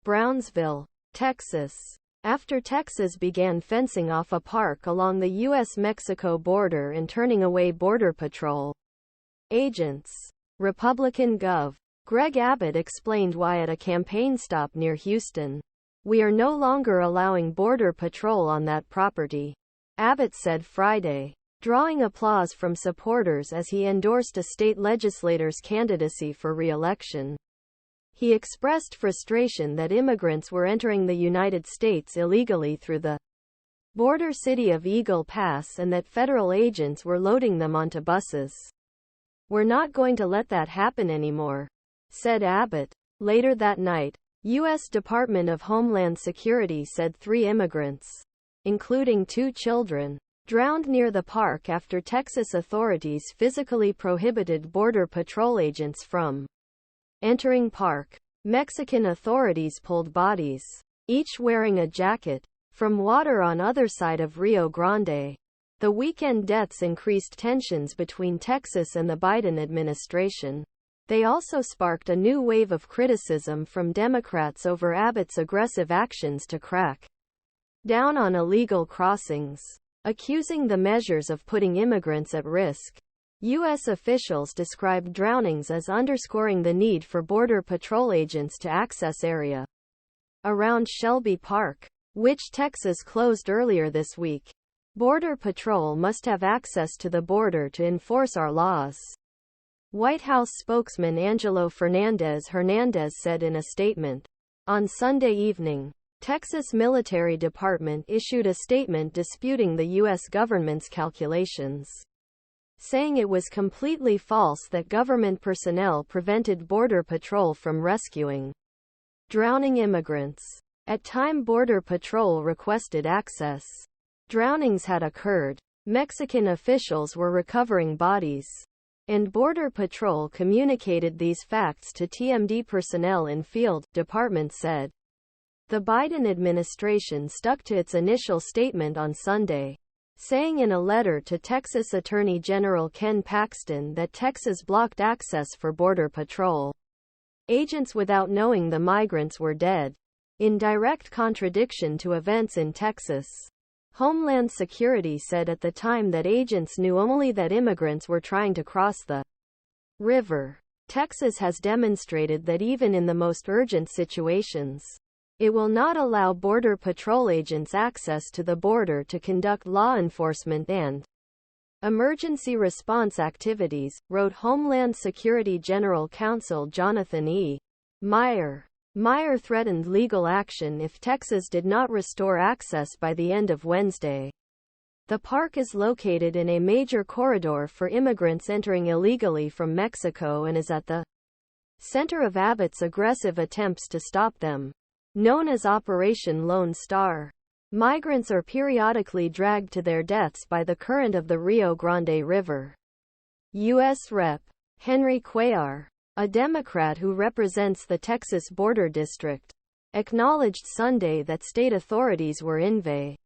Brownsville, Texas. After Texas began fencing off a park along the U.S. Mexico border and turning away Border Patrol agents, Republican Gov. Greg Abbott explained why at a campaign stop near Houston. "We are no longer allowing Border Patrol on that property," Abbott said Friday, drawing applause from supporters as he endorsed a state legislator's candidacy for re-election. He expressed frustration that immigrants were entering the United States illegally through the border city of Eagle Pass and that federal agents were loading them onto buses. "We're not going to let that happen anymore," said Abbott. Later that night, U.S. Department of Homeland Security said 3 immigrants, including 2 children, drowned near the park after Texas authorities physically prohibited Border Patrol agents from entering park. Mexican authorities pulled bodies, each wearing a jacket, from water on other side of Rio Grande. The weekend deaths increased tensions between Texas and the Biden administration. They also sparked a new wave of criticism from Democrats over Abbott's aggressive actions to crack down on illegal crossings, accusing the measures of putting immigrants at risk. U.S. officials described drownings as underscoring the need for Border Patrol agents to access area around Shelby Park, which Texas closed earlier this week. "Border Patrol must have access to the border to enforce our laws," White House spokesman Angelo Fernández Hernández said in a statement. On Sunday evening, Texas Military Department issued a statement disputing the U.S. government's calculations, saying it was completely false that government personnel prevented Border Patrol from rescuing drowning immigrants. At time Border Patrol requested access, drownings had occurred, Mexican officials were recovering bodies, and Border Patrol communicated these facts to TMD personnel in field, department said. The Biden administration stuck to its initial statement on Sunday, saying in a letter to Texas Attorney General Ken Paxton that Texas blocked access for Border Patrol agents without knowing the migrants were dead, in direct contradiction to events in Texas. Homeland Security said at the time that agents knew only that immigrants were trying to cross the river. Texas has demonstrated that even in the most urgent situations, it will not allow Border Patrol agents access to the border to conduct law enforcement and emergency response activities, wrote Homeland Security General Counsel Jonathan E. Meyer. Meyer threatened legal action if Texas did not restore access by the end of Wednesday. The park is located in a major corridor for immigrants entering illegally from Mexico and is at the center of Abbott's aggressive attempts to stop them, known as Operation Lone Star. Migrants are periodically dragged to their deaths by the current of the Rio Grande River. U.S. Rep. Henry Cuellar, a Democrat who represents the Texas Border District, acknowledged Sunday that state authorities were inve